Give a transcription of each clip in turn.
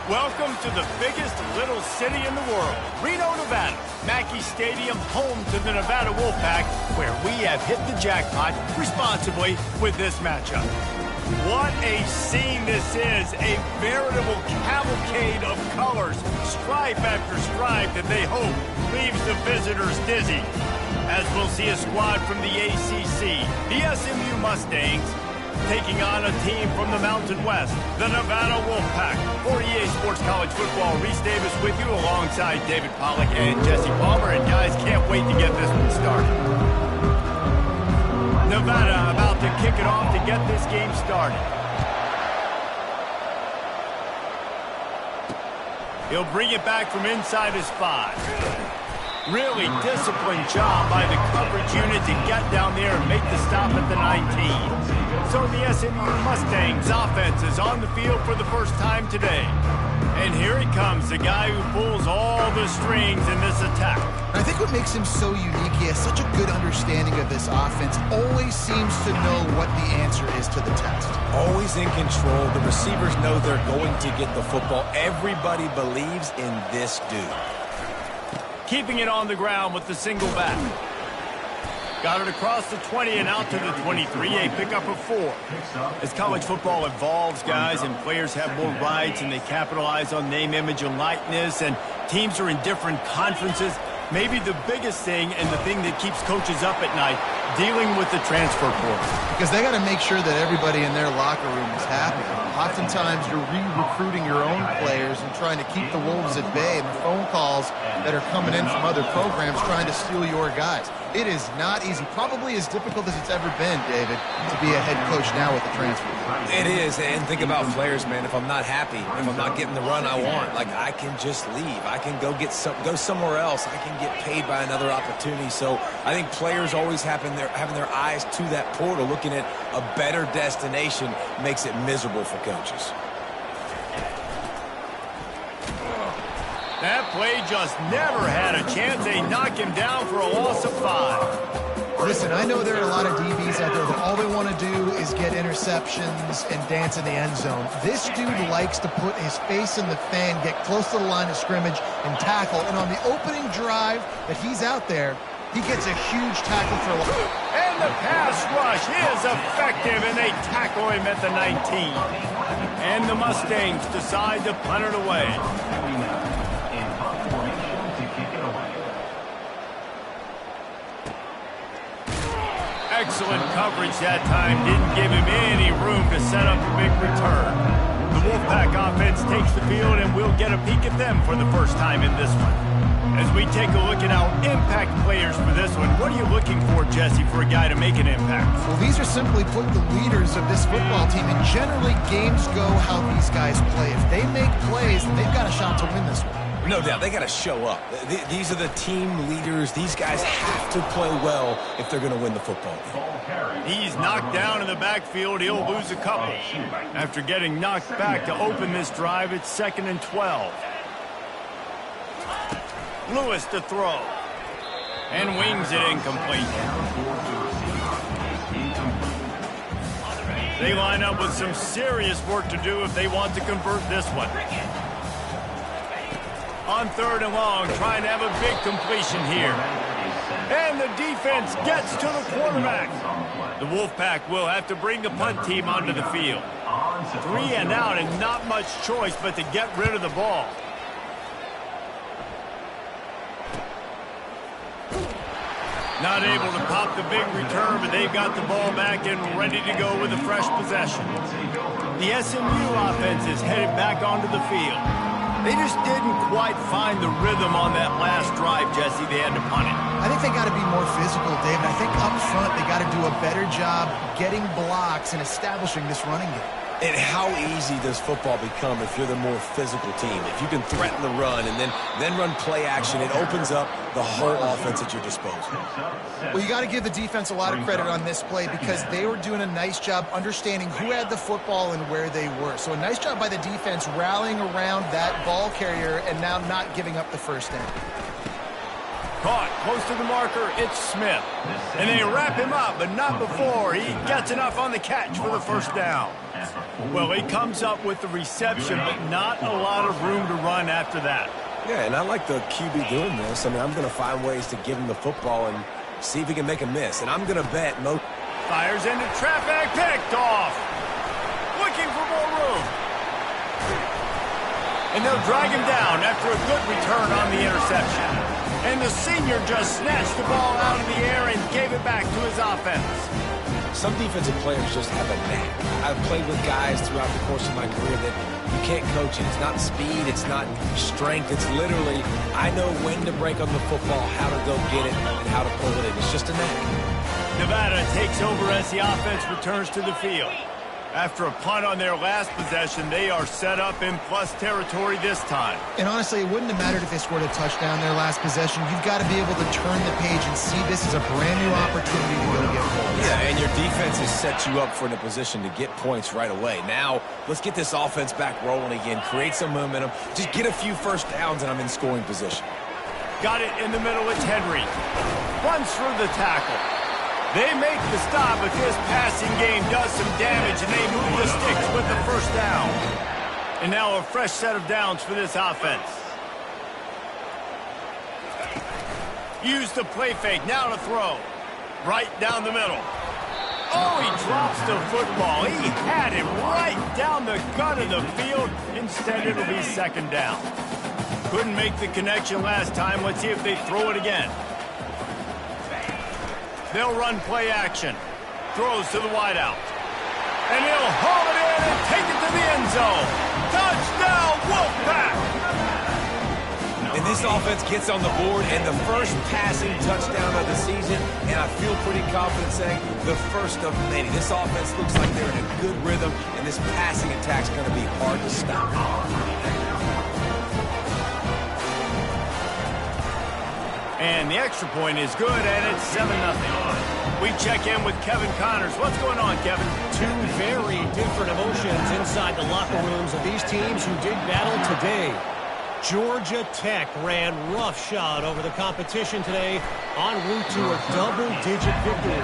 Welcome to the biggest little city in the world, Reno, Nevada. Mackey Stadium, home to the Nevada Wolfpack, where we have hit the jackpot responsibly with this matchup. What a scene this is, a veritable cavalcade of colors, stripe after stripe that they hope leaves the visitors dizzy. As we'll see a squad from the ACC, the SMU Mustangs, taking on a team from the Mountain West, the Nevada Wolfpack. For EA Sports College Football, Reese Davis with you alongside David Pollack and Jesse Palmer. And guys, can't wait to get this one started. Nevada about to kick it off to get this game started. He'll bring it back from inside his 5. Really disciplined job by the coverage unit to get down there and make the stop at the 19. So the SMU Mustangs offense is on the field for the first time today. And here he comes, the guy who pulls all the strings in this attack. I think what makes him so unique, he has such a good understanding of this offense, always seems to know what the answer is to the test. Always in control. The receivers know they're going to get the football. Everybody believes in this dude. Keeping it on the ground with the single back. Got it across the 20 and out to the 23, a pickup of 4. As college football evolves, guys, and players have more rights and they capitalize on name, image, and likeness, and teams are in different conferences, maybe the biggest thing and the thing that keeps coaches up at night, dealing with the transfer portal. Because they got to make sure that everybody in their locker room is happy. Oftentimes, you're re-recruiting your own players and trying to keep the Wolves at bay, and the phone calls that are coming in from other programs trying to steal your guys. It is not easy. Probably as difficult as it's ever been, David, to be a head coach now with the transfer. It is, and think about players, man. If I'm not happy, if I'm not getting the run I want, like, I can just leave. I can go somewhere else. I can get paid by another opportunity. So I think players always having their eyes to that portal, looking at a better destination, makes it miserable for coaches. That play just never had a chance. They knock him down for a loss of 5. Listen, I know there are a lot of DBs out there that all they want to do is get interceptions and dance in the end zone. This dude likes to put his face in the fan, get close to the line of scrimmage, and tackle. And on the opening drive that he's out there, he gets a huge tackle for a loss. And the pass rush is effective, and they tackle him at the 19. And the Mustangs decide to punt it away. Excellent coverage that time. Didn't give him any room to set up a big return. The Wolfpack offense takes the field, and we'll get a peek at them for the first time in this one. As we take a look at our impact players for this one, what are you looking for, Jesse, for a guy to make an impact? Well, these are simply put the leaders of this football team, and generally games go how these guys play. If they make plays, then they've got a shot to win this one. No doubt, they got to show up. These are the team leaders. These guys have to play well if they're going to win the football game. He's knocked down in the backfield. He'll lose a couple. After getting knocked back to open this drive, it's 2nd and 12. Lewis to throw. And wings it incomplete. They line up with some serious work to do if they want to convert this one. On 3rd and long, trying to have a big completion here. And the defense gets to the quarterback. The Wolfpack will have to bring the punt team onto the field. 3 and out, and not much choice but to get rid of the ball. Not able to pop the big return, but they've got the ball back and ready to go with a fresh possession. The SMU offense is headed back onto the field. They just didn't quite find the rhythm on that last drive, Jesse. They had to punt it. I think they got to be more physical, David. I think up front they got to do a better job getting blocks and establishing this running game. And how easy does football become if you're the more physical team? If you can threaten the run and then run play action, it opens up the whole offense at your disposal. Well, you got to give the defense a lot of credit on this play because they were doing a nice job understanding who had the football and where they were. So a nice job by the defense rallying around that ball carrier and now not giving up the first down. Caught close to the marker, it's Smith. And they wrap him up, but not before he gets enough on the catch for the first down. Well, he comes up with the reception, but not a lot of room to run after that. Yeah, and I like the QB doing this. I mean, I'm going to find ways to give him the football and see if he can make a miss. And I'm going to bet fires into traffic, picked off. Looking for more room. And they'll drag him down after a good return on the interception. And the senior just snatched the ball out of the air and gave it back to his offense. Some defensive players just have a knack. I've played with guys throughout the course of my career that you can't coach it. It's not speed, it's not strength. It's literally, I know when to break on the football, how to go get it, and how to pull it in. It's just a knack. Nevada takes over as the offense returns to the field. After a punt on their last possession, they are set up in plus territory this time. And honestly, it wouldn't have mattered if they scored a touchdown their last possession. You've got to be able to turn the page and see this as a brand new opportunity to go get points. Yeah, and your defense has set you up for a position to get points right away. Now, let's get this offense back rolling again, create some momentum, just get a few first downs, and I'm in scoring position. Got it in the middle. It's Henry. Runs through the tackle. They make the stop, but this passing game does some damage, and they move the sticks with the first down. And now a fresh set of downs for this offense. Use the play fake, now to throw. Right down the middle. Oh, he drops the football. He had it right down the gut of the field. Instead, it'll be second down. Couldn't make the connection last time. Let's see if they throw it again. They'll run play action. Throws to the wideout. And he'll haul it in and take it to the end zone. Touchdown, Wolfpack! And this offense gets on the board, and the first passing touchdown of the season, and I feel pretty confident saying the first of many. This offense looks like they're in a good rhythm, and this passing attack's going to be hard to stop. And the extra point is good, and it's 7-0. We check in with Kevin Connors. What's going on, Kevin? Two very different emotions inside the locker rooms of these teams who did battle today. Georgia Tech ran roughshod over the competition today en route to a double-digit victory.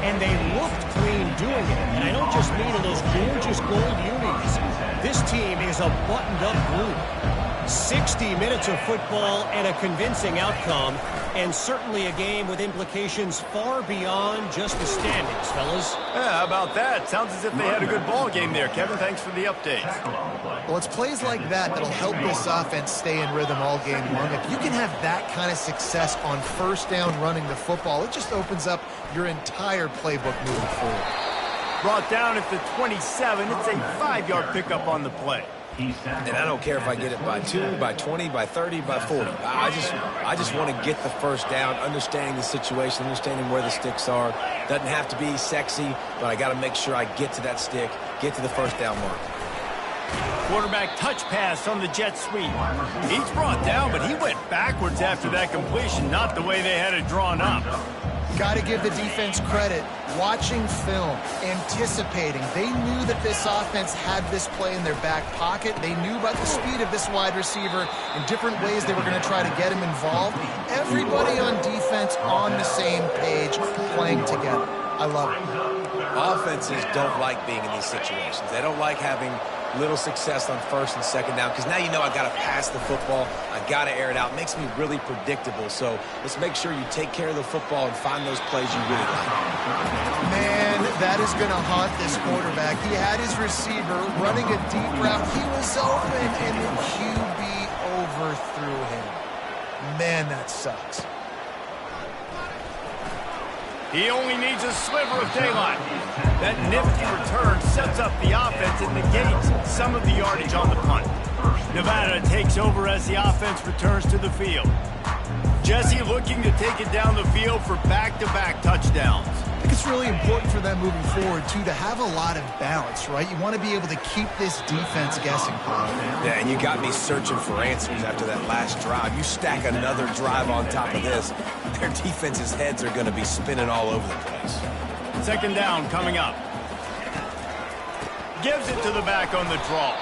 And they looked clean doing it. And I don't just mean in those gorgeous gold unis. This team is a buttoned-up group. 60 minutes of football and a convincing outcome, and certainly a game with implications far beyond just the standings, fellas. Yeah, how about that? Sounds as if they had a good ball game there. Kevin, thanks for the update. Well, it's plays like that that'll help this offense stay in rhythm all game long. If you can have that kind of success on first down running the football, it just opens up your entire playbook moving forward. Brought down at the 27. It's a 5-yard pickup on the play. And I don't care if I get it by 2, by 20, by 30, by 40. I just want to get the first down, understanding the situation, understanding where the sticks are. Doesn't have to be sexy, but I got to make sure I get to that stick, get to the first down mark. Quarterback touch pass on the jet sweep. He's brought down, but he went backwards after that completion, not the way they had it drawn up. Got to give the defense credit. Watching film, anticipating. They knew that this offense had this play in their back pocket. They knew about the speed of this wide receiver and different ways they were going to try to get him involved. Everybody on defense on the same page, playing together. I love it. Offenses don't like being in these situations. They don't like having little success on first and second down, because now you know I got to pass the football. I got to air it out. It makes me really predictable. So let's make sure you take care of the football and find those plays you really like. Man, that is going to haunt this quarterback. He had his receiver running a deep route. He was open, and the QB overthrew him. Man, that sucks. He only needs a sliver of daylight. That nifty return sets up the offense and negates some of the yardage on the punt. Nevada takes over as the offense returns to the field. Jesse looking to take it down the field for back-to-back touchdowns. I think it's really important for them moving forward, too, to have a lot of balance, right? You want to be able to keep this defense guessing. Yeah, and you got me searching for answers after that last drive. You stack another drive on top of this, their defense's heads are going to be spinning all over the place. Second down coming up. Gives it to the back on the draw.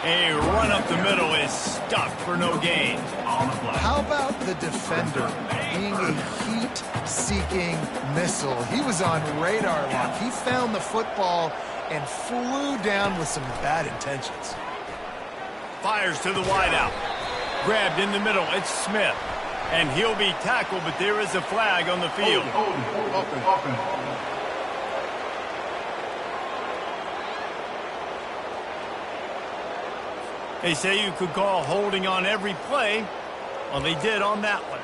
A run up the middle is stuffed for no gain. How about the defender being a heat-seeking missile? He was on radar lock. He found the football and flew down with some bad intentions. Fires to the wideout. Grabbed in the middle. It's Smith. And he'll be tackled, but there is a flag on the field. Open. They say you could call holding on every play. Well, they did on that one.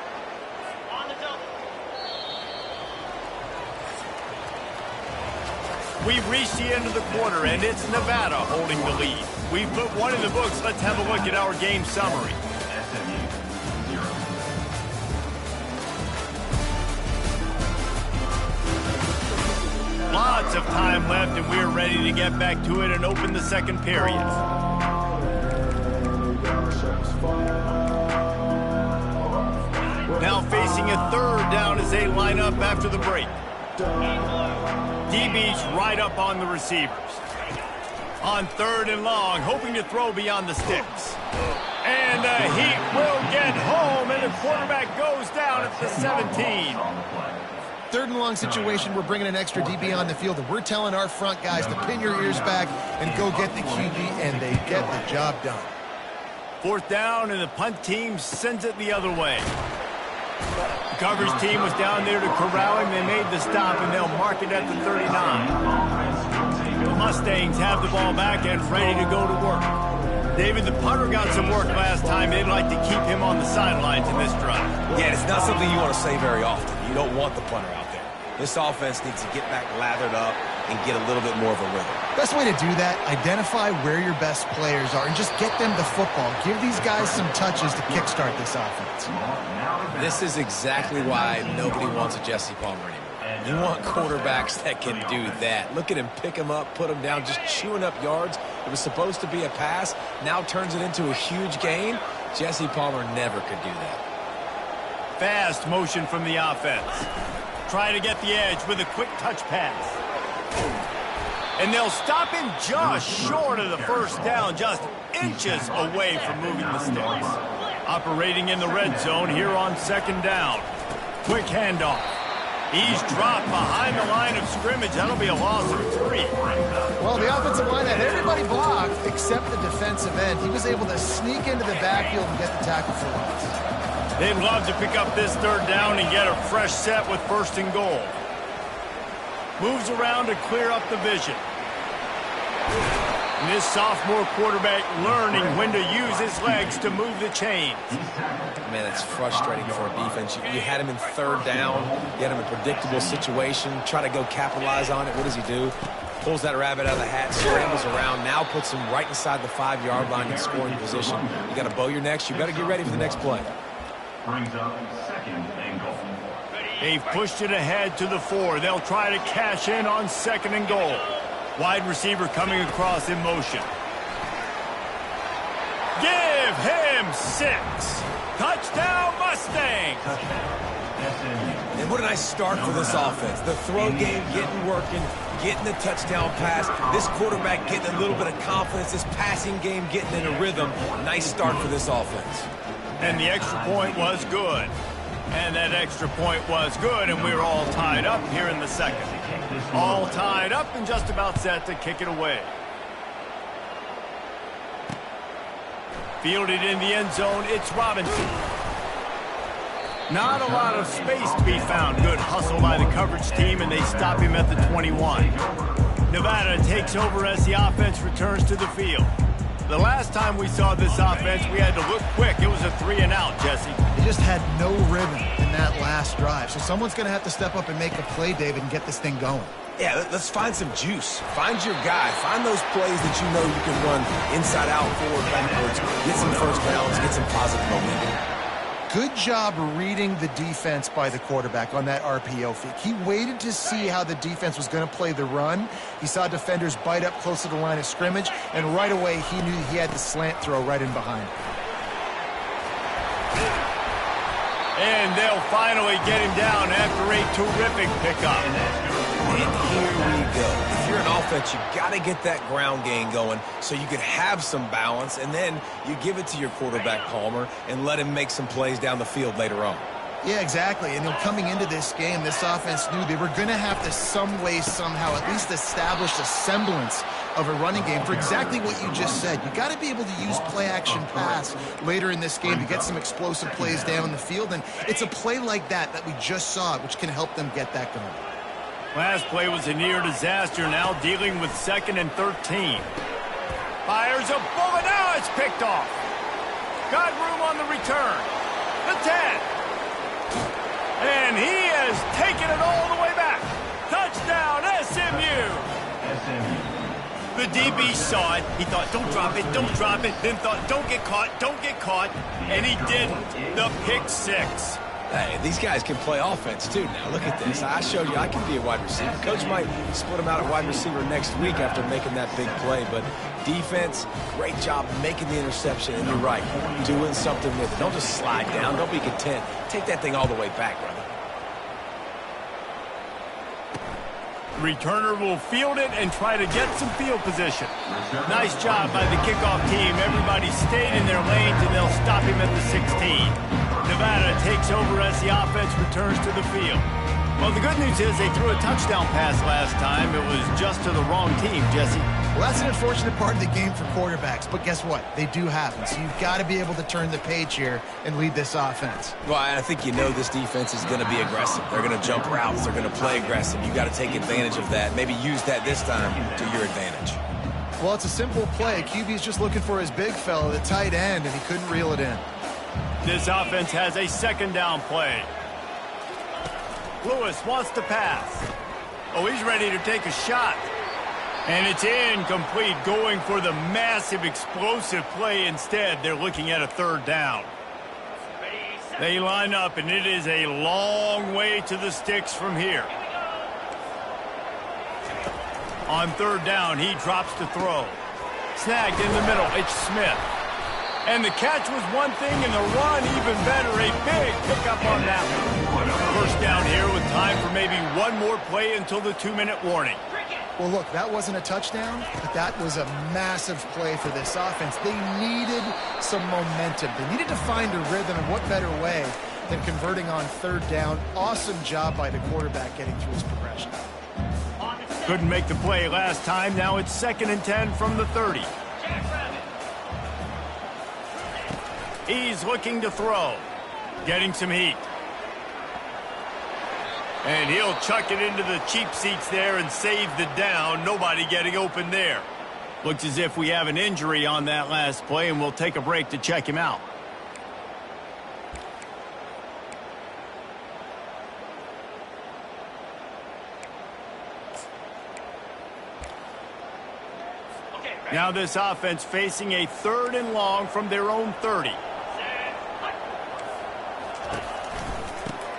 We've reached the end of the quarter, and it's Nevada holding the lead. We've put one in the books. Let's have a look at our game summary. Lots of time left, and we're ready to get back to it and open the second period. Now facing a third down as they line up after the break. DB's right up on the receivers. On third and long, hoping to throw beyond the sticks. And the Heat will get home, and the quarterback goes down at the 17. Third and long situation, we're bringing an extra DB on the field, and we're telling our front guys to pin your ears back and go get the QB, and they get the job done. Fourth down, and the punt team sends it the other way. The coverage team was down there to corral him. They made the stop, and they'll mark it at the 39. The Mustangs have the ball back and ready to go to work. David, the punter got some work last time. They'd like to keep him on the sidelines in this drive. Yeah, it's not something you want to say very often. You don't want the punter out there. This offense needs to get back lathered up and get a little bit more of a rhythm. Best way to do that, identify where your best players are and just get them the football. Give these guys some touches to kickstart this offense. This is exactly why nobody wants a Jesse Palmer anymore. You want quarterbacks that can do that. Look at him, pick him up, put him down, just chewing up yards. It was supposed to be a pass, now turns it into a huge gain. Jesse Palmer never could do that. Fast motion from the offense. Try to get the edge with a quick touch pass. And they'll stop him just short of the first down, just inches away from moving the sticks. Operating in the red zone here on second down. Quick handoff. He's dropped behind the line of scrimmage. That'll be a loss of 3. Well, the offensive line had everybody blocked except the defensive end. He was able to sneak into the backfield and get the tackle for loss. They'd love to pick up this third down and get a fresh set with first and goal. Moves around to clear up the vision. And this sophomore quarterback learning when to use his legs to move the chains. Man, it's frustrating for a defense. You had him in third down. You had him in a predictable situation. Try to go capitalize on it. What does he do? Pulls that rabbit out of the hat, scrambles around, now puts him right inside the 5-yard line in scoring position. You got to bow your necks. You better get ready for the next play. Brings up second and goal. They've pushed it ahead to the 4. They'll try to cash in on second and goal. Wide receiver coming across in motion. Give him 6. Touchdown Mustangs. And what a nice start for this offense. The throw game getting working, getting the touchdown pass. This quarterback getting a little bit of confidence. This passing game getting in a rhythm. Nice start for this offense. And the extra point was good. And that extra point was good, and we're all tied up here in the second. All tied up and just about set to kick it away. Fielded in the end zone, it's Robinson. Not a lot of space to be found. Good hustle by the coverage team, and they stop him at the 21. Nevada takes over as the offense returns to the field. The last time we saw this offense, we had to look quick. It was a 3-and-out, Jesse. They just had no rhythm in that last drive. So someone's going to have to step up and make a play, David, and get this thing going. Yeah, let's find some juice. Find your guy. Find those plays that you know you can run inside out, forward, backwards, get some first downs, get some positive momentum. Good job reading the defense by the quarterback on that RPO fake. He waited to see how the defense was going to play the run. He saw defenders bite up close to the line of scrimmage, and right away he knew he had the slant throw right in behind. And they'll finally get him down after a terrific pickup. And here we go. If you're an offense, you got to get that ground game going so you can have some balance, and then you give it to your quarterback, Palmer, and let him make some plays down the field later on. Yeah, exactly. And coming into this game, this offense knew they were going to have to some way, somehow, at least establish a semblance of a running game for exactly what you just said. You got to be able to use play-action pass later in this game to get some explosive plays down the field. And it's a play like that we just saw, which can help them get that going. Last play was a near disaster, now dealing with 2nd and 13. Fires a bullet, now it's picked off. Got room on the return. The 10. And he has taken it all the way back. Touchdown, SMU. The DB saw it. He thought, don't drop it, don't drop it. Then thought, don't get caught. And he didn't. The pick 6. Hey, these guys can play offense, too. Now, look at this. I showed you I can be a wide receiver. Coach might split him out at wide receiver next week after making that big play. But defense, great job making the interception. And you're right, doing something with it. Don't just slide down. Don't be content. Take that thing all the way back, brother. Returner will field it and try to get some field position. Nice job by the kickoff team. Everybody stayed in their lanes, and they'll stop him at the 16. Nevada takes over as the offense returns to the field. Well, the good news is they threw a touchdown pass last time. It was just to the wrong team, Jesse. Well, that's an unfortunate part of the game for quarterbacks, but guess what? They do happen, so you've got to be able to turn the page here and lead this offense. Well, I think you know this defense is going to be aggressive. They're going to jump routes. They're going to play aggressive. You got to take advantage of that. Maybe use that this time to your advantage. Well, it's a simple play. QB's just looking for his big fella, the tight end, and he couldn't reel it in. This offense has a 2nd down play. Lewis wants to pass. Oh, he's ready to take a shot. And it's incomplete, going for the massive explosive play instead. They're looking at a 3rd down. They line up, and it is a long way to the sticks from here. On 3rd down, he drops to throw. Snagged in the middle, it's Smith. And the catch was one thing, and the run even better. A big pickup on that one. First down here with time for maybe one more play until the 2-minute warning. Well, look, that wasn't a touchdown, but that was a massive play for this offense. They needed some momentum. They needed to find a rhythm, and what better way than converting on 3rd down. Awesome job by the quarterback getting through his progression. Couldn't make the play last time. Now it's 2nd and 10 from the 30. He's looking to throw. Getting some heat. And he'll chuck it into the cheap seats there and save the down. Nobody getting open there. Looks as if we have an injury on that last play, and we'll take a break to check him out. Now this offense facing a 3rd and long from their own 30.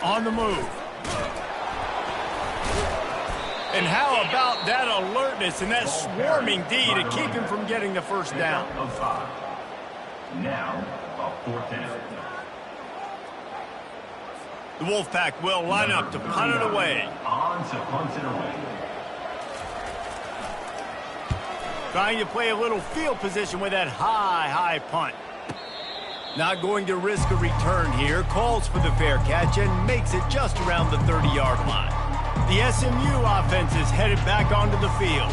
On the move. And how about that alertness and that swarming D to keep him from getting the first down? Now, a 4th down. The Wolfpack will line up to punt it away. On to punt it away. Trying to play a little field position with that high punt. Not going to risk a return here. Calls for the fair catch and makes it just around the 30-yard line. The SMU offense is headed back onto the field.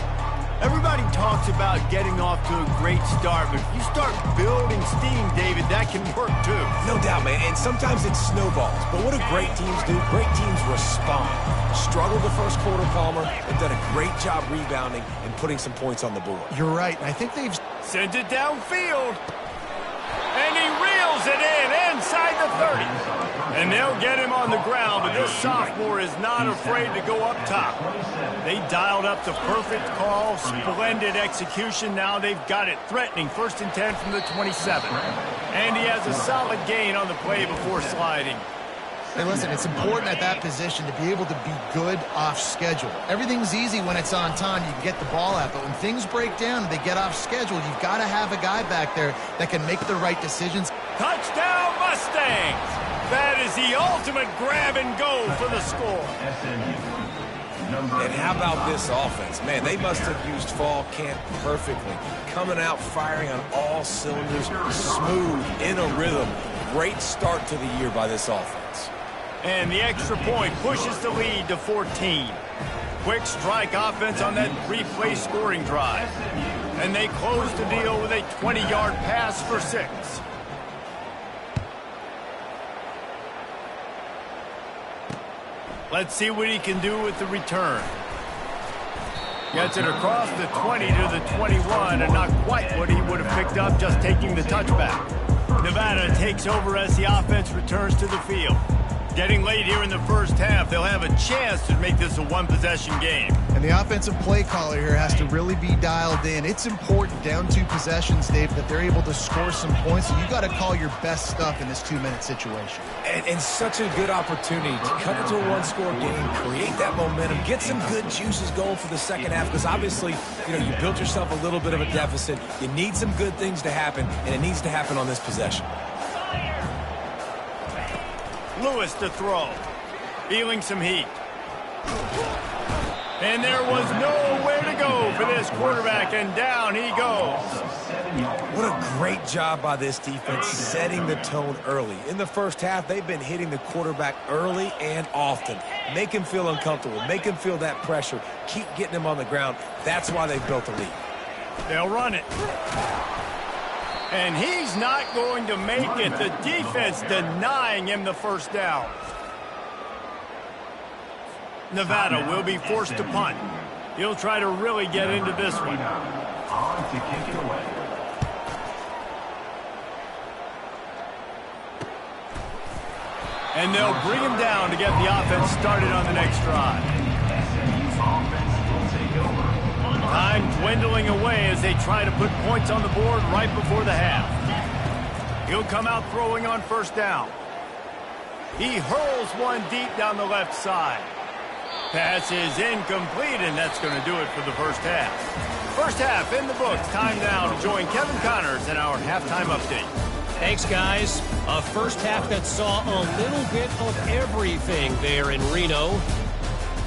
Everybody talks about getting off to a great start, but if you start building steam, David, that can work too. No doubt, man, and sometimes it snowballs. But what do great teams do? Great teams respond. Struggled the first quarter, Palmer. They've done a great job rebounding and putting some points on the board. You're right, and I think they've sent it downfield. And he reels it in inside the 30. And they'll get him on the ground, but this sophomore is not afraid to go up top. They dialed up the perfect call, splendid execution. Now they've got it threatening 1st and 10 from the 27. And he has a solid gain on the play before sliding. Hey, listen, it's important at that position to be able to be good off schedule. Everything's easy when it's on time. You can get the ball out, but when things break down and they get off schedule, you've got to have a guy back there that can make the right decisions. Touchdown, Mustangs! That is the ultimate grab and go for the score. And how about this offense? Man, they must have used fall camp perfectly. Coming out firing on all cylinders, smooth, in a rhythm. Great start to the year by this offense. And the extra point pushes the lead to 14. Quick strike offense on that three-play scoring drive. And they close the deal with a 20-yard pass for 6. Let's see what he can do with the return. Gets it across the 20 to the 21, and not quite what he would have picked up just taking the touchback. Nevada takes over as the offense returns to the field. Getting late here in the first half, they'll have a chance to make this a one-possession game. And the offensive play caller here has to really be dialed in. It's important down 2 possessions, Dave, that they're able to score some points. So you got to call your best stuff in this 2-minute situation. And such a good opportunity to cut into a one-score game, create that momentum, get some good juices going for the second half, because obviously, you built yourself a little bit of a deficit. You need some good things to happen, and it needs to happen on this possession. Lewis to throw. Feeling some heat. And there was nowhere to go for this quarterback, and down he goes. What a great job by this defense setting the tone early. In the first half, they've been hitting the quarterback early and often. Make him feel uncomfortable. Make him feel that pressure. Keep getting him on the ground. That's why they've built a lead. They'll run it. And he's not going to make it. The defense denying him the first down. Nevada will be forced to punt. He'll try to really get into this one. On to kick it away. And they'll bring him down to get the offense started on the next drive. SMU's offense will take over. Time dwindling away as they try to put points on the board right before the half. He'll come out throwing on first down. He hurls one deep down the left side. Pass is incomplete, and that's going to do it for the first half. First half in the books. Time now to join Kevin Connors in our halftime update. Thanks, guys. A first half that saw a little bit of everything there in Reno.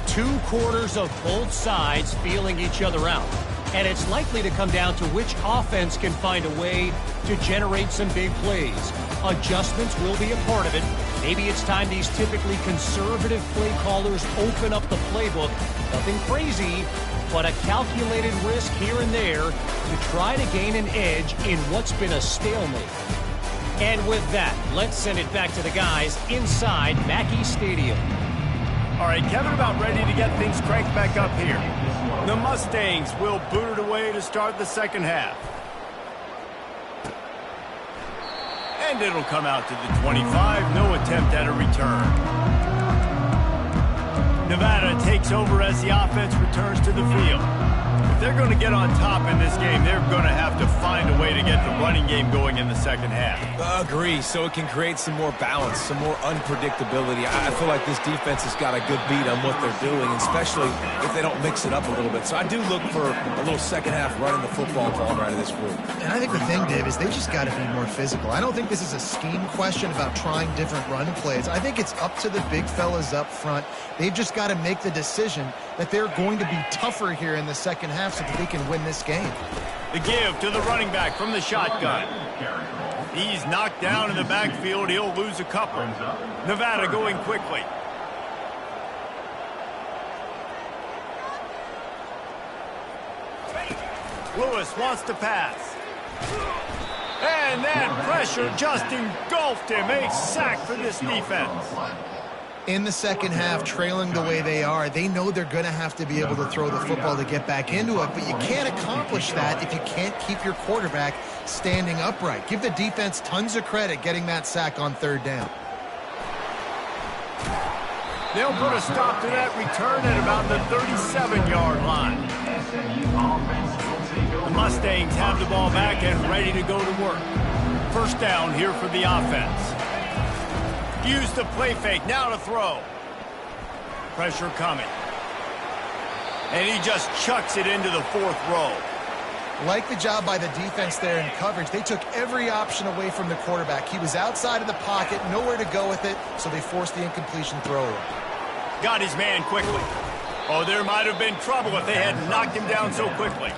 2 quarters of both sides feeling each other out. And it's likely to come down to which offense can find a way to generate some big plays. Adjustments will be a part of it. Maybe it's time these typically conservative play callers open up the playbook. Nothing crazy, but a calculated risk here and there to try to gain an edge in what's been a stalemate. And with that, let's send it back to the guys inside Mackey Stadium. All right, Kevin, about ready to get things cranked back up here. The Mustangs will boot it away to start the second half. And it'll come out to the 25. No attempt at a return. Nevada takes over as the offense returns to the field. If they're going to get on top in this game, they're going to have to find a way to get the running game going in the second half. Agree, so it can create some more balance, some more unpredictability. I feel like this defense has got a good beat on what they're doing, especially if they don't mix it up a little bit. So I do look for a little second half running the football ball right of this group. And I think the thing, Dave, is they just got to be more physical. I don't think this is a scheme question about trying different run plays. I think it's up to the big fellas up front. They've just got to make the decision that they're going to be tougher here in the second half so that they can win this game. The give to the running back from the shotgun. He's knocked down in the backfield. He'll lose a couple. Nevada going quickly. Lewis wants to pass. And that pressure just engulfed him. A sack for this defense. In the second half, trailing the way they are, they know they're going to have to be able to throw the football to get back into it, but you can't accomplish that if you can't keep your quarterback standing upright. Give the defense tons of credit getting that sack on third down. They'll put a stop to that return at about the 37-yard line. The Mustangs have the ball back and ready to go to work. First down here for the offense. Use the play fake, now to throw. Pressure coming. And he just chucks it into the fourth row. Like the job by the defense there in coverage. They took every option away from the quarterback. He was outside of the pocket, nowhere to go with it, so they forced the incompletion throw. Got his man quickly. Oh, there might have been trouble if they had knocked him down so quickly.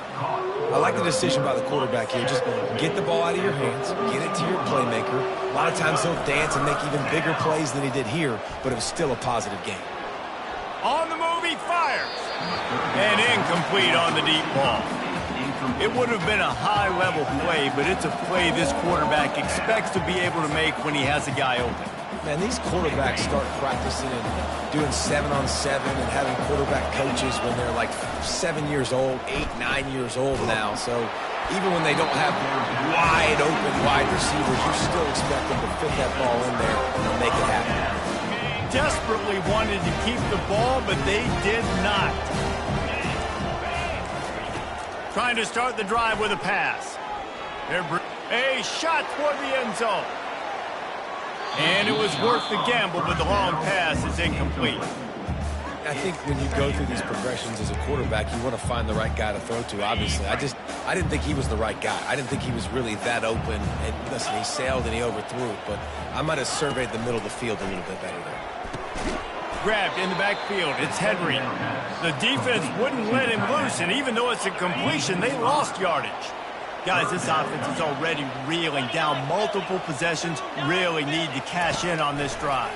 I like the decision by the quarterback here. Just get the ball out of your hands, get it to your playmaker. A lot of times he'll dance and make even bigger plays than he did here, but it was still a positive game. On the move, he fires. And incomplete on the deep ball. It would have been a high-level play, but it's a play this quarterback expects to be able to make when he has a guy open. Man, these quarterbacks start practicing and doing 7-on-7 and having quarterback coaches when they're like 7 years old, 8, 9 years old now. So even when they don't have wide open wide receivers, you still expect them to fit that ball in there and make it happen. Desperately wanted to keep the ball, but they did not. Trying to start the drive with a pass. A shot toward the end zone. And it was worth the gamble, but the long pass is incomplete. I think when you go through these progressions as a quarterback, you want to find the right guy to throw to, obviously. I didn't think he was the right guy. I didn't think he was really that open. And listen, he sailed and he overthrew it, but I might have surveyed the middle of the field a little bit better there. Grabbed in the backfield. It's Henry. The defense wouldn't let him loose, and even though it's a completion, they lost yardage. Guys, this offense is already reeling down multiple possessions. Really need to cash in on this drive.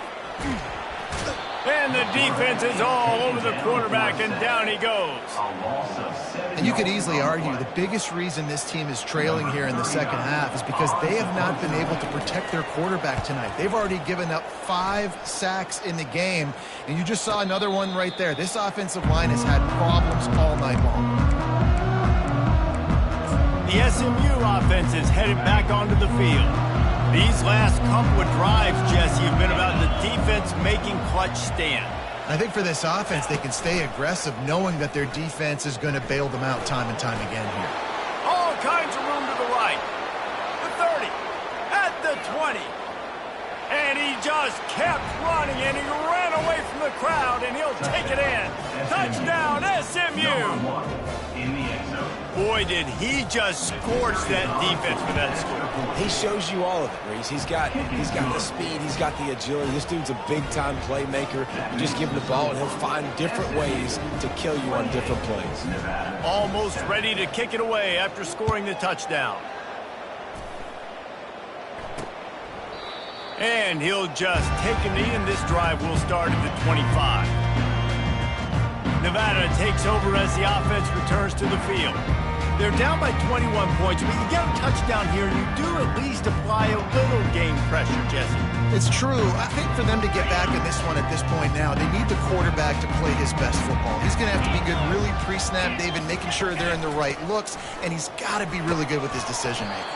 And the defense is all over the quarterback, and down he goes. And you could easily argue the biggest reason this team is trailing here in the second half is because they have not been able to protect their quarterback tonight. They've already given up 5 sacks in the game, and you just saw another one right there. This offensive line has had problems all night long. The SMU offense is headed back onto the field. These last couple of drives, Jesse, have been about the defense making clutch stand. I think for this offense, they can stay aggressive knowing that their defense is going to bail them out time and time again here. All kinds of room to the right. The 30, at the 20. And he just kept running, and he ran away from the crowd, and he'll take it in. Touchdown, SMU! Boy, did he just scorch that defense for that score. He shows you all of it, Reese. He's got the speed, he's got the agility. This dude's a big-time playmaker. You just give him the ball, and he'll find different ways to kill you on different plays. Almost ready to kick it away after scoring the touchdown. And he'll just take a knee, and this drive will start at the 25. Nevada takes over as the offense returns to the field. They're down by 21 points, but you get a touchdown here, and you do at least apply a little game pressure, Jesse. It's true. I think for them to get back in this one at this point now, they need the quarterback to play his best football. He's going to have to be good really pre-snap, David, making sure they're in the right looks, and he's got to be really good with his decision-making.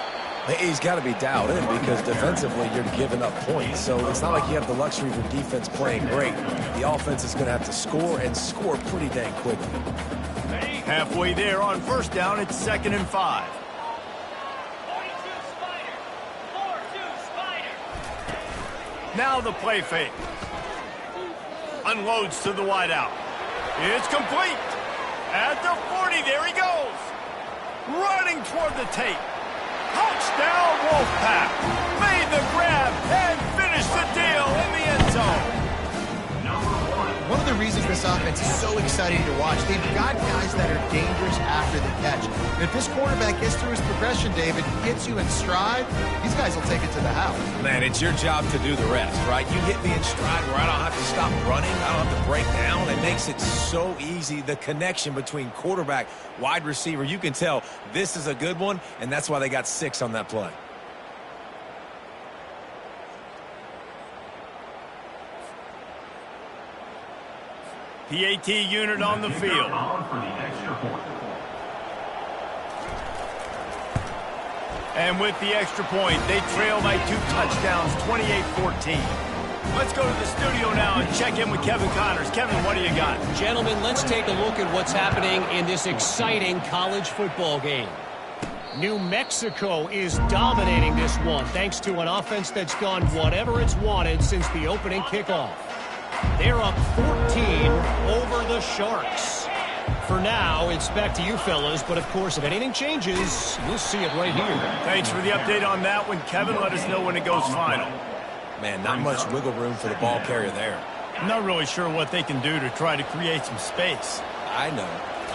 He's got to be dialed in because defensively you're giving up points. So it's not like you have the luxury of your defense playing great. The offense is going to have to score and score pretty dang quickly. Halfway there on first down, it's 2nd and 5. Now the play fake. Unloads to the wideout. It's complete. At the 40, there he goes. Running toward the tape. Touchdown, Wolfpack! Made the grab and finished the deal in the end zone. One of the reasons this offense is so exciting to watch, they've got guys that are dangerous after the catch. And if this quarterback gets through his progression, David, hits you in stride, these guys will take it to the house. Man, it's your job to do the rest, right? You hit me in stride where I don't have to stop running. I don't have to break down. It makes it so easy. The connection between quarterback, wide receiver, you can tell this is a good one, and that's why they got 6 on that play. PAT unit on the field. And with the extra point, they trail by 2 touchdowns, 28-14. Let's go to the studio now and check in with Kevin Connors. Kevin, what do you got? Gentlemen, let's take a look at what's happening in this exciting college football game. New Mexico is dominating this one thanks to an offense that's done whatever it's wanted since the opening kickoff. They're up 14 over the Sharks. For now, it's back to you fellas, but of course, if anything changes, you'll see it right here. Thanks for the update on that one, Kevin. Let us know when it goes final. Man, not much wiggle room for the ball carrier there. I'm not really sure what they can do to try to create some space. I know.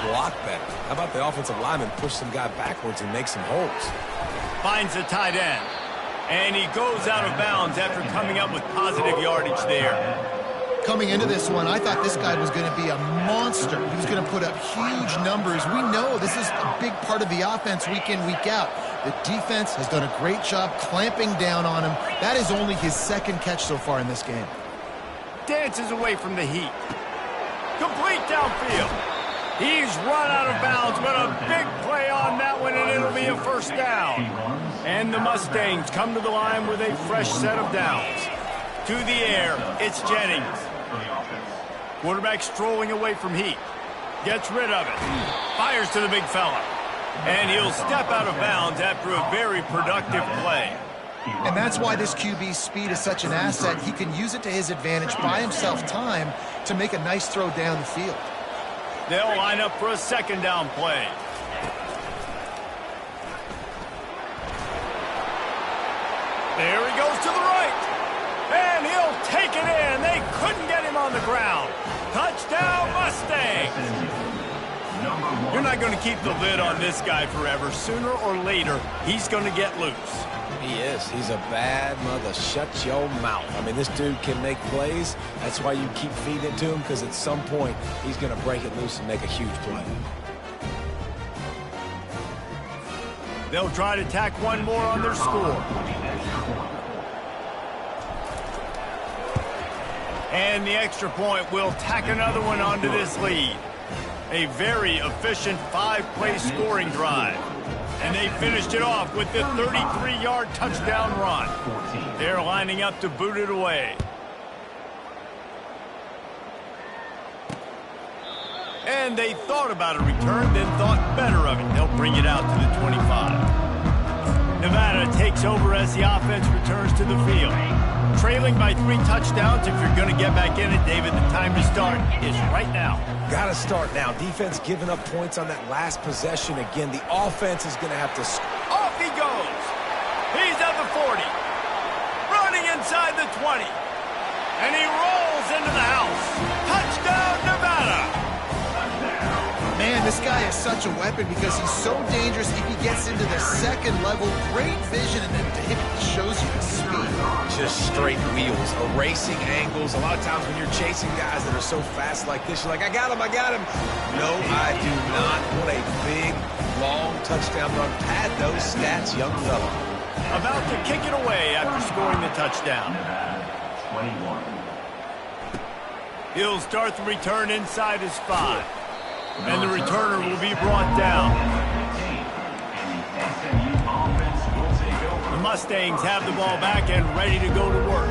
Block better. How about the offensive lineman push some guy backwards and make some holes? Finds the tight end. And he goes out of bounds after coming up with positive yardage there. Coming into this one, I thought this guy was going to be a monster. He was going to put up huge numbers. We know this is a big part of the offense week in, week out. The defense has done a great job clamping down on him. That is only his second catch so far in this game. Dances away from the heat. Complete downfield. He's run out of bounds, but a big play on that one, and it'll be a first down. And the Mustangs come to the line with a fresh set of downs. To the air, it's Jennings. Quarterback strolling away from heat. Gets rid of it. Fires to the big fella. And he'll step out of bounds after a very productive play. And that's why this QB's speed is such an asset. He can use it to his advantage, buy himself time to make a nice throw down the field. They'll line up for a second down play. There he goes to the right. And he'll take it in. They couldn't get him on the ground. Touchdown, Mustangs. You're not going to keep the lid on this guy forever. Sooner or later, he's going to get loose. He is. He's a bad mother. Shut your mouth. I mean, this dude can make plays. That's why you keep feeding it to him, because at some point, he's going to break it loose and make a huge play. They'll try to tack one more on their score. And the extra point will tack another one onto this lead. A very efficient 5-play scoring drive. And they finished it off with the 33-yard touchdown run. They're lining up to boot it away. And they thought about a return, then thought better of it. They'll bring it out to the 25. Nevada takes over as the offense returns to the field. Trailing by 3 touchdowns. If you're going to get back in it, David, the time to start is right now. Got to start now. Defense giving up points on that last possession. Again, the offense is going to have to... Off he goes. He's at the 40. Running inside the 20. And he rolls into the house. Touchdown, Nevada. Man, this guy is such a weapon because he's so dangerous if he gets into the second level. Great vision, and it shows you the speed. Just straight wheels, erasing angles. A lot of times when you're chasing guys that are so fast like this, you're like, I got him, I got him. No, I do not. What a big, long touchdown run. Pad those stats, young fella. About to kick it away after scoring the touchdown. 21. He'll start the return inside his 5. And the returner will be brought down. The Mustangs have the ball back and ready to go to work.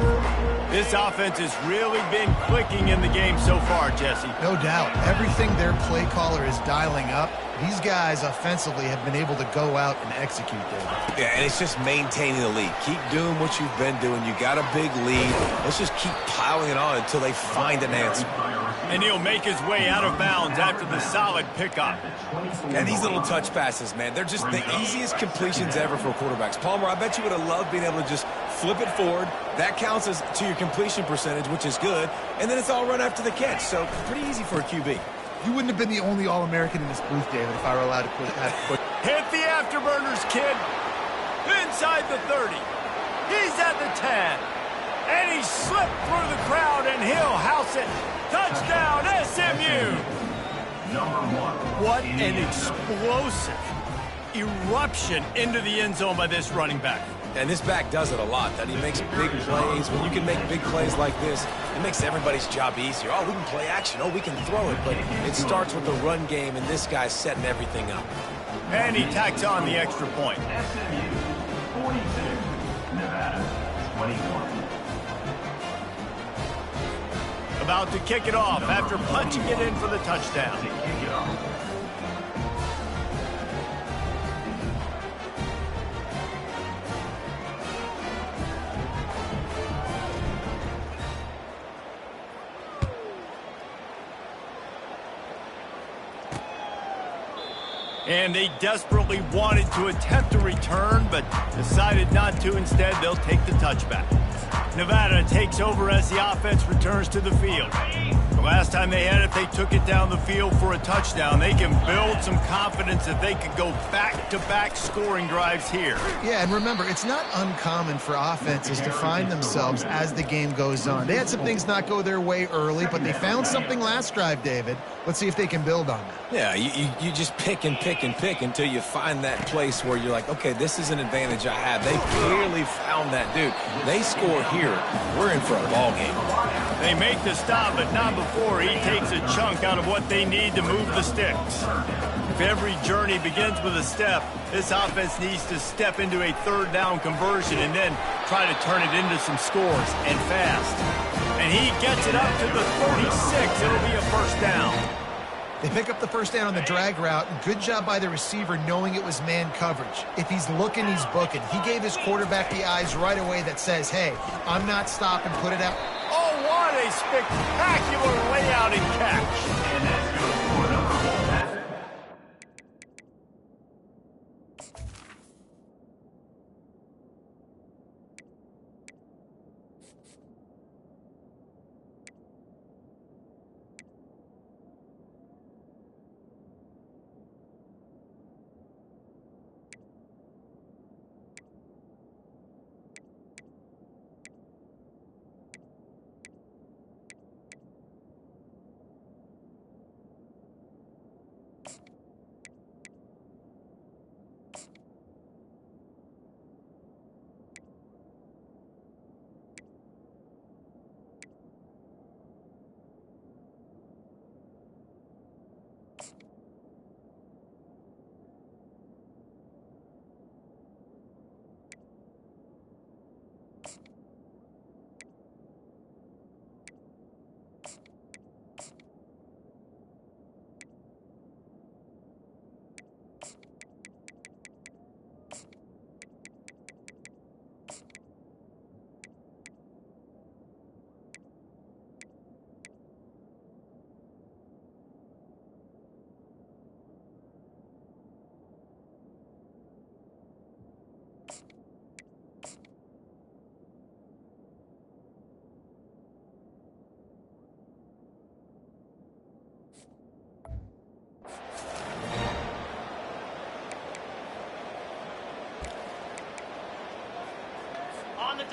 This offense has really been clicking in the game so far, Jesse. No doubt. Everything their play caller is dialing up, these guys offensively have been able to go out and execute there. Yeah, and it's just maintaining the lead. Keep doing what you've been doing. You got a big lead. Let's just keep piling it on until they find an answer. And he'll make his way out of bounds after the solid pickup. And these little touch passes, man, they're just the easiest completions ever for quarterbacks. Palmer, I bet you would have loved being able to just flip it forward. That counts as to your completion percentage, which is good. And then it's all run after the catch. So pretty easy for a QB. You wouldn't have been the only All-American in this booth, David, if I were allowed to put Hit the afterburners, kid. Inside the 30. He's at the 10. And he slipped through the crowd, and he'll house it. Touchdown, SMU. What an explosive eruption into the end zone by this running back. And this back does it a lot. That he makes big plays. When you can make big plays like this, it makes everybody's job easier. Oh, we can play action. Oh, we can throw it. But it starts with the run game, and this guy's setting everything up. And he tacks on the extra point. SMU 42, Nevada 21. About to kick it off after punching it in for the touchdown. To kick it off. And they desperately desperately wanted to attempt a return, but decided not to. Instead, they'll take the touchback. Nevada takes over as the offense returns to the field. The last time they had it, they took it down the field for a touchdown. They can build some confidence that they could go back-to-back scoring drives here. Yeah, and remember, it's not uncommon for offenses to find themselves as the game goes on. They had some things not go their way early, but they found something last drive, David. Let's see if they can build on that. Yeah, you just pick and pick and pick until you find that place where you're like, okay, this is an advantage I have. They clearly found that, dude. They score here. We're in for a ball game. They make the stop, but not before he takes a chunk out of what they need to move the sticks. If every journey begins with a step, this offense needs to step into a third down conversion and then try to turn it into some scores, and fast. And he gets it up to the 36. It'll be a first down. They pick up the first down on the drag route, and good job by the receiver knowing it was man coverage. If he's looking, he's booking. He gave his quarterback the eyes right away that says, hey, I'm not stopping, put it out. Oh, what a spectacular layout and catch. And that's good for number 4.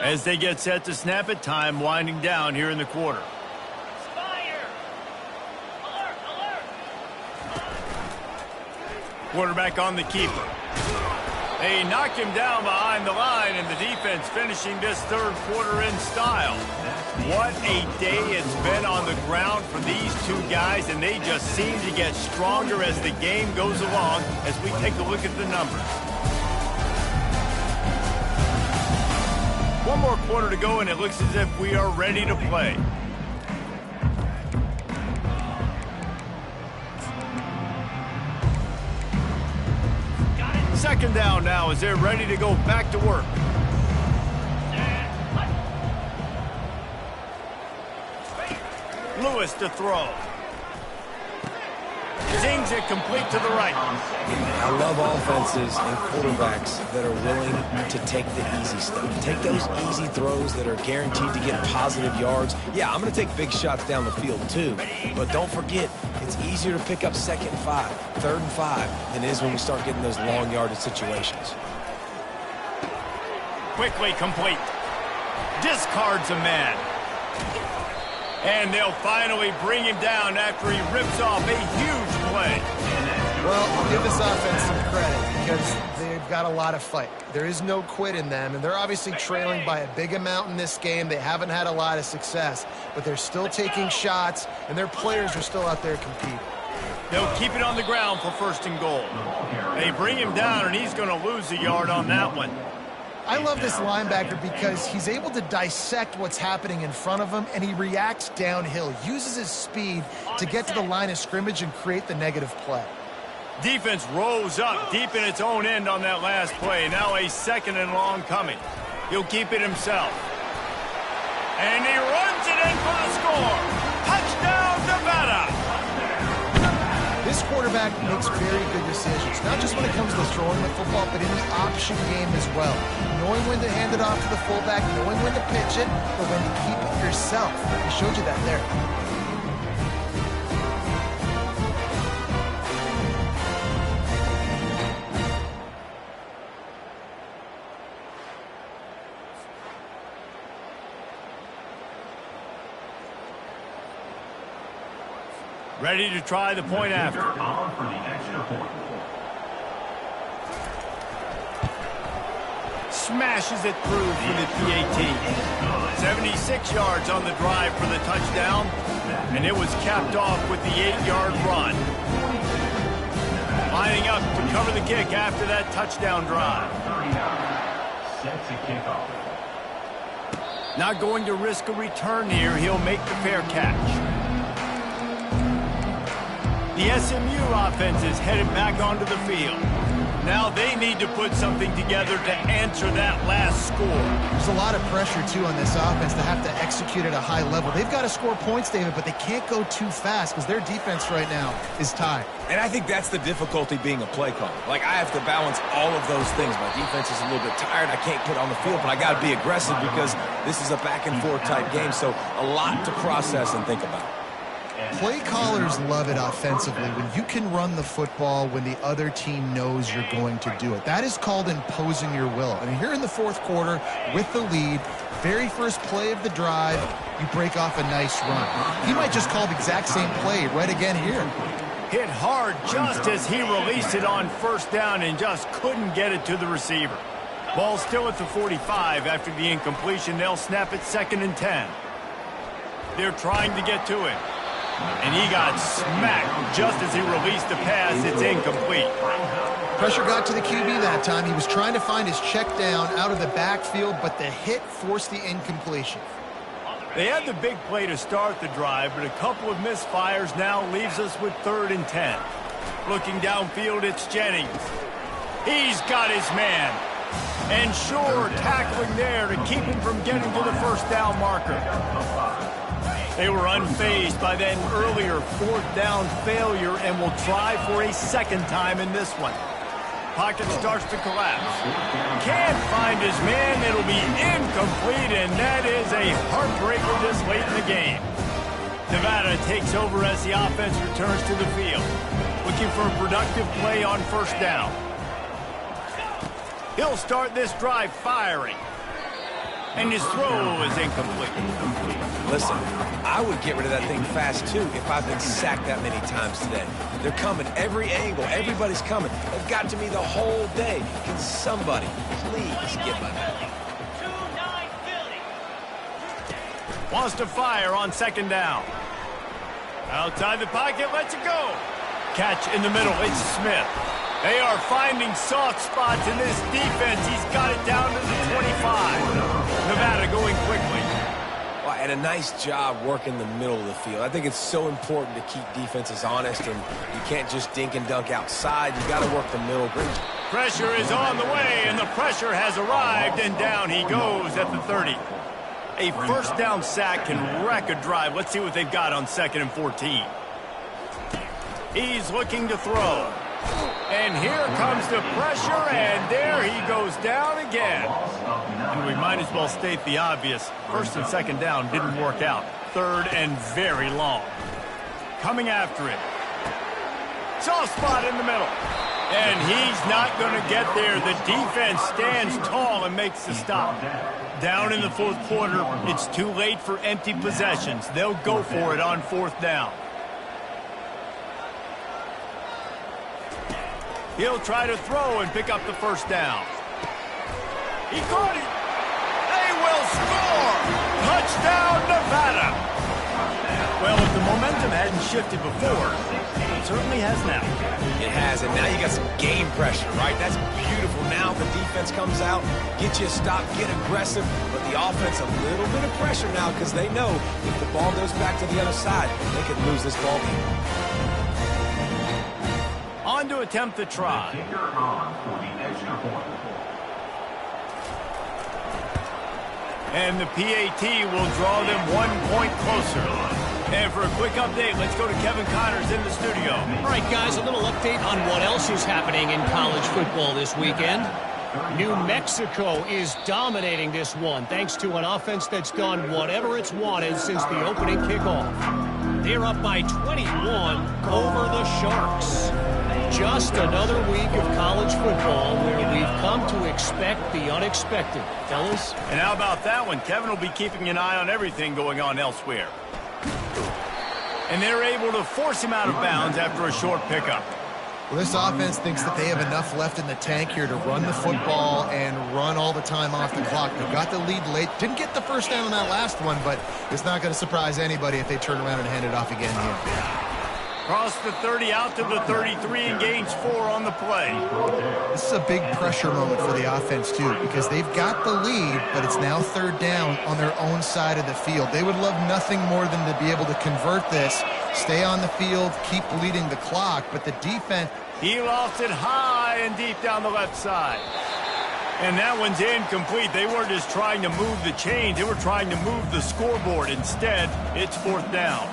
As they get set to snap it, time winding down here in the quarter. Quarterback on the keeper. They knock him down behind the line, and the defense finishing this third quarter in style. What a day it's been on the ground for these two guys, and they just seem to get stronger as the game goes along as we take a look at the numbers. One more quarter to go, and it looks as if we are ready to play. Second down now as they're ready to go back to work. Lewis to throw. Zings it complete to the right. I love offenses and quarterbacks that are willing to take the easy stuff. Take those easy throws that are guaranteed to get positive yards. Yeah, I'm going to take big shots down the field too. But don't forget, it's easier to pick up 2nd and 5, 3rd and 5 than it is when we start getting those long yardage situations. Quickly complete. Discards a man. And they'll finally bring him down after he rips off a huge play. Well, I'll give this offense some credit because they've got a lot of fight. There is no quit in them, and they're obviously trailing by a big amount in this game. They haven't had a lot of success, but they're still taking shots, and their players are still out there competing. They'll keep it on the ground for 1st and goal. They bring him down, and he's going to lose a yard on that one. I love this linebacker because he's able to dissect what's happening in front of him, and he reacts downhill, uses his speed to get to the line of scrimmage and create the negative play. Defense rose up deep in its own end on that last play. Now a 2nd and long coming. He'll keep it himself. And he runs it in for the score. Touchdown, Nevada! This quarterback makes very good decisions, not just when it comes to throwing the football, but in the option game as well. Knowing when to hand it off to the fullback, knowing when to pitch it, but when to keep it yourself. He showed you that there. Ready to try the point after. For the extra point. Smashes it through for the PAT. 76 yards on the drive for the touchdown, and it was capped off with the 8-yard run. Lining up to cover the kick after that touchdown drive. Set to kickoff. Not going to risk a return here. He'll make the fair catch. The SMU offense is headed back onto the field. Now they need to put something together to answer that last score. There's a lot of pressure, too, on this offense to have to execute at a high level. They've got to score points, David, but they can't go too fast because their defense right now is tied. And I think that's the difficulty being a play caller. Like, I have to balance all of those things. My defense is a little bit tired. I can't put on the field, but I got to be aggressive because this is a back-and-forth type game, so a lot to process and think about. Play callers love it offensively when you can run the football when the other team knows you're going to do it. That is called imposing your will. And here in the fourth quarter with the lead, very first play of the drive, you break off a nice run. He might just call the exact same play right again here. Hit hard just as he released it on first down and just couldn't get it to the receiver. Ball still at the 45 after the incompletion. They'll snap it 2nd and 10. They're trying to get to it. And he got smacked just as he released the pass. It's incomplete. Pressure got to the QB that time. He was trying to find his check down out of the backfield, but the hit forced the incompletion. They had the big play to start the drive, but a couple of misfires now leaves us with 3rd and 10. Looking downfield, it's Jennings. He's got his man. And Shore tackling there to keep him from getting to the first down marker. They were unfazed by that earlier 4th down failure and will try for a second time in this one. Pocket starts to collapse. Can't find his man. It'll be incomplete, and that is a heartbreaker this late in the game. Nevada takes over as the offense returns to the field, looking for a productive play on first down. He'll start this drive firing. And his throw is incomplete. Listen, I would get rid of that thing fast, too, if I've been sacked that many times today. They're coming every angle. Everybody's coming. They've got to me the whole day. Can somebody please get my man? Wants to fire on 2nd down. Outside the pocket, lets it go. Catch in the middle, it's Smith. They are finding soft spots in this defense. He's got it down to the 25. Nevada going quickly. Well, and a nice job working the middle of the field. I think it's so important to keep defenses honest, and you can't just dink and dunk outside. You got to work the middle. Pressure is on the way, and the pressure has arrived, and down he goes at the 30. A first down sack can wreck a drive. Let's see what they've got on 2nd and 14. He's looking to throw. And here comes the pressure, and there he goes down again. And we might as well state the obvious. 1st and 2nd down didn't work out. 3rd and very long. Coming after it. Soft spot in the middle. And he's not going to get there. The defense stands tall and makes the stop. Down in the 4th quarter, it's too late for empty possessions. They'll go for it on 4th down. He'll try to throw and pick up the first down. He caught it. They will score. Touchdown, Nevada. Well, if the momentum hadn't shifted before, it certainly has now. It has, and now you got some game pressure, right? That's beautiful. Now the defense comes out, get you a stop, get aggressive, but the offense a little bit of pressure now because they know if the ball goes back to the other side, they could lose this ball game. On to attempt the try. Kicker on for the extra point. And the PAT will draw them 1 point closer. And for a quick update, let's go to Kevin Connors in the studio. All right, guys, a little update on what else is happening in college football this weekend. New Mexico is dominating this one thanks to an offense that's done whatever it's wanted since the opening kickoff. They're up by 21 over the Sharks. Just another week of college football where we've come to expect the unexpected, fellas. And how about that one? Kevin will be keeping an eye on everything going on elsewhere. And they're able to force him out of bounds after a short pickup. Well, this offense thinks that they have enough left in the tank here to run the football and run all the time off the clock. They got the lead late. Didn't get the first down on that last one, but it's not going to surprise anybody if they turn around and hand it off again here. Cross the 30 out to the 33 and gains 4 on the play. This is a big pressure moment for the offense, too, because they've got the lead, but it's now third down on their own side of the field. They would love nothing more than to be able to convert this, stay on the field, keep leading the clock, but the defense... He lost it high and deep down the left side. And that one's incomplete. They weren't just trying to move the chains. They were trying to move the scoreboard. Instead, it's fourth down.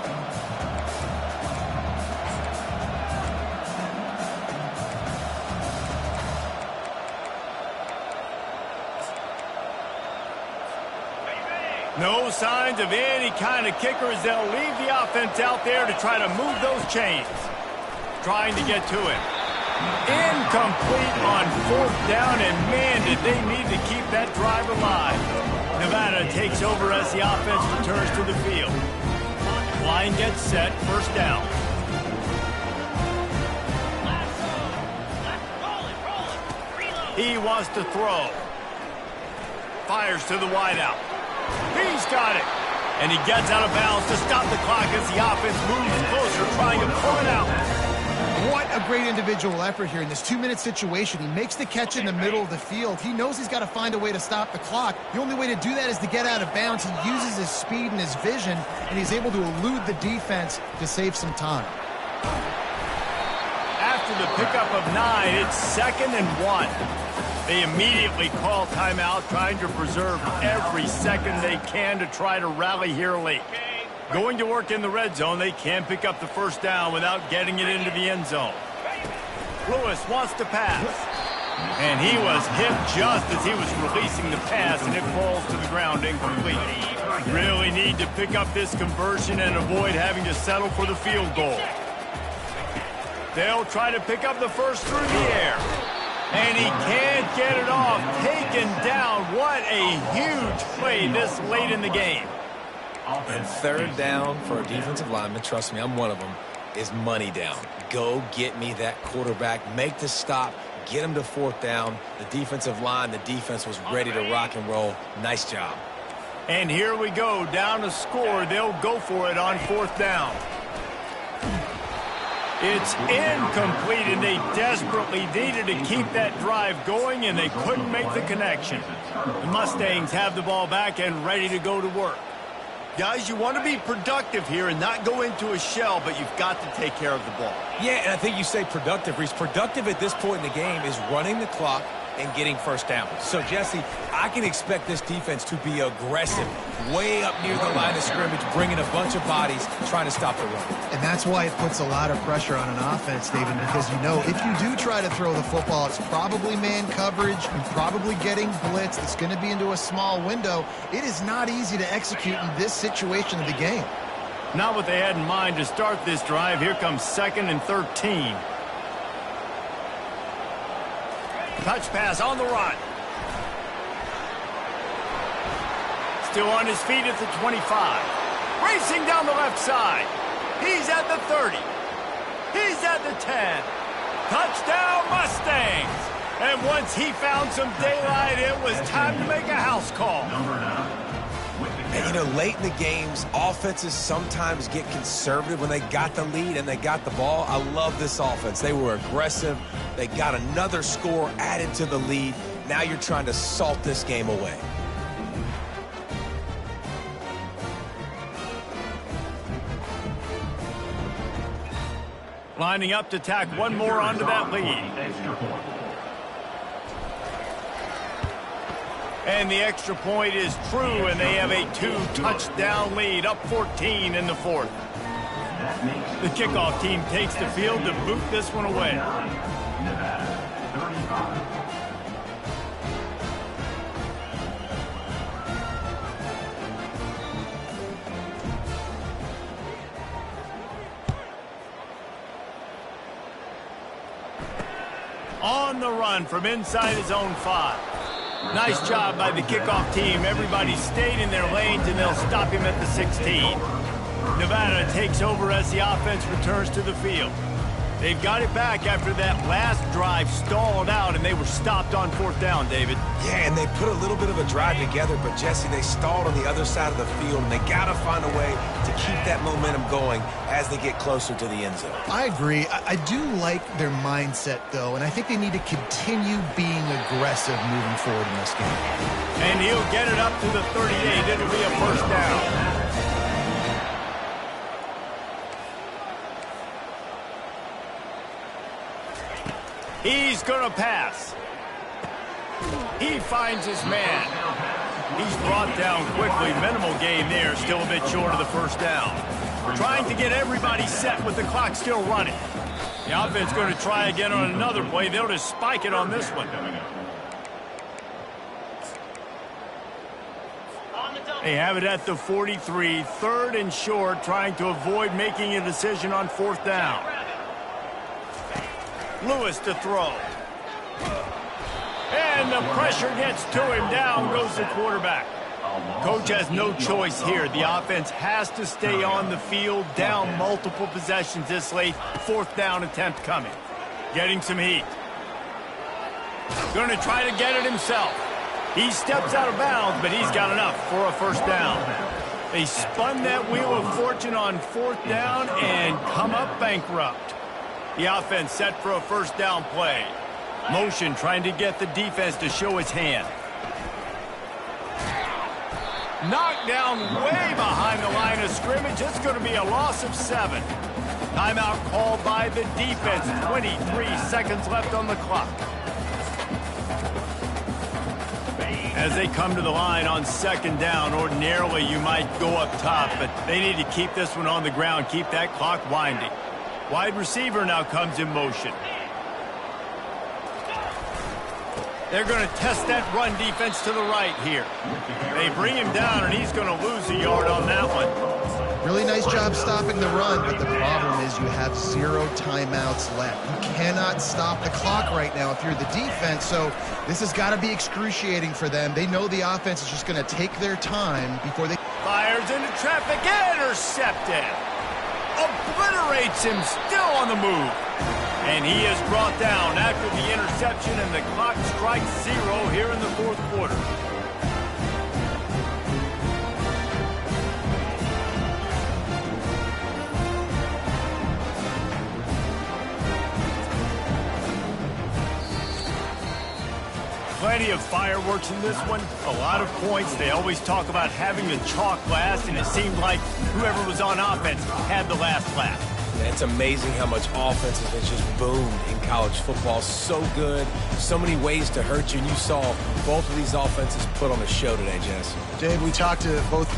No signs of any kind of kickers. They'll leave the offense out there to try to move those chains. Trying to get to him. Incomplete on fourth down, and man, did they need to keep that drive alive. Nevada takes over as the offense returns to the field. Line gets set, first down. He wants to throw. Fires to the wideout. He's got it. And he gets out of bounds to stop the clock as the offense moves closer, trying to pull it out. What a great individual effort here in this 2-minute situation. He makes the catch in the middle of the field. He knows he's got to find a way to stop the clock. The only way to do that is to get out of bounds. He uses his speed and his vision, and he's able to elude the defense to save some time. After the pickup of 9, it's 2nd and 1. They immediately call timeout, trying to preserve every second they can to try to rally here late. Going to work in the red zone, they can pick up the first down without getting it into the end zone. Lewis wants to pass. And he was hit just as he was releasing the pass, and it falls to the ground incomplete. Really need to pick up this conversion and avoid having to settle for the field goal. They'll try to pick up the first through the air. And he can't get it off. Taken down. What a huge play this late in the game. And third down for a defensive lineman, trust me, I'm one of them, is money down. Go get me that quarterback. Make the stop. Get him to fourth down. The defensive line, the defense was ready to rock and roll. Nice job. And here we go. Down to score. They'll go for it on fourth down. It's incomplete, and they desperately needed to keep that drive going, and they couldn't make the connection. The Mustangs have the ball back and ready to go to work. Guys, you want to be productive here and not go into a shell, but you've got to take care of the ball. Yeah, and I think you say productive, Reese. Productive at this point in the game is running the clock and getting first down. So, Jesse, I can expect this defense to be aggressive, way up near the line of scrimmage, bringing a bunch of bodies, trying to stop the run. And that's why it puts a lot of pressure on an offense, David, because you know if you do try to throw the football, it's probably man coverage, you're probably getting blitzed, it's going to be into a small window. It is not easy to execute in this situation of the game. Not what they had in mind to start this drive. Here comes 2nd and 13. Touch pass on the run. Still on his feet at the 25. Racing down the left side. He's at the 30. He's at the 10. Touchdown Mustangs. And once he found some daylight, it was time to make a house call. And, you know, late in the games, offenses sometimes get conservative when they got the lead and they got the ball. I love this offense. They were aggressive. They got another score added to the lead. Now you're trying to salt this game away. Lining up to tack one more onto that lead. And the extra point is true, and they have a 2-touchdown lead, up 14 in the fourth. The kickoff team takes the field to boot this one away. Nevada, 35. On the run from inside his own 5. Nice job by the kickoff team. Everybody stayed in their lanes, and they'll stop him at the 16. Nevada takes over as the offense returns to the field. They've got it back after that last drive stalled out, and they were stopped on 4th down, David. Yeah, and they put a little bit of a drive together, but, Jesse, they stalled on the other side of the field, and they got to find a way to keep that momentum going as they get closer to the end zone. I agree. I do like their mindset, though, and I think they need to continue being aggressive moving forward in this game. And he'll get it up to the 38. It'll be a first down. He's going to pass. He finds his man. He's brought down quickly. Minimal gain there. Still a bit short of the first down. Trying to get everybody set with the clock still running. The offense going to try again on another play. They'll just spike it on this one. They have it at the 43. 3rd and short, trying to avoid making a decision on 4th down. Lewis to throw. And the pressure gets to him. Down goes the quarterback. Coach has no choice here. The offense has to stay on the field, down multiple possessions this late. 4th down attempt coming. Getting some heat. Going to try to get it himself. He steps out of bounds, but he's got enough for a first down. They spun that wheel of fortune on 4th down and come up bankrupt. The offense set for a first down play. Motion trying to get the defense to show its hand. Knocked down way behind the line of scrimmage. It's going to be a loss of 7. Timeout called by the defense. 23 seconds left on the clock. As they come to the line on 2nd down, ordinarily you might go up top, but they need to keep this one on the ground, keep that clock winding. Wide receiver now comes in motion. They're going to test that run defense to the right here. They bring him down, and he's going to lose a yard on that one. Really nice job stopping the run, but the problem is you have 0 timeouts left. You cannot stop the clock right now if you're the defense, so this has got to be excruciating for them. They know the offense is just going to take their time before they... Fires into traffic, intercepted. Obliterates him, still on the move. And he is brought down after the interception, and the clock strikes 0 here in the 4th quarter. Plenty of fireworks in this one, a lot of points. They always talk about having the chalk last, and it seemed like whoever was on offense had the last laugh. It's amazing how much offense has just boomed in college football. So good, so many ways to hurt you, and you saw both of these offenses put on a show today, Jess. Dave, we talked to both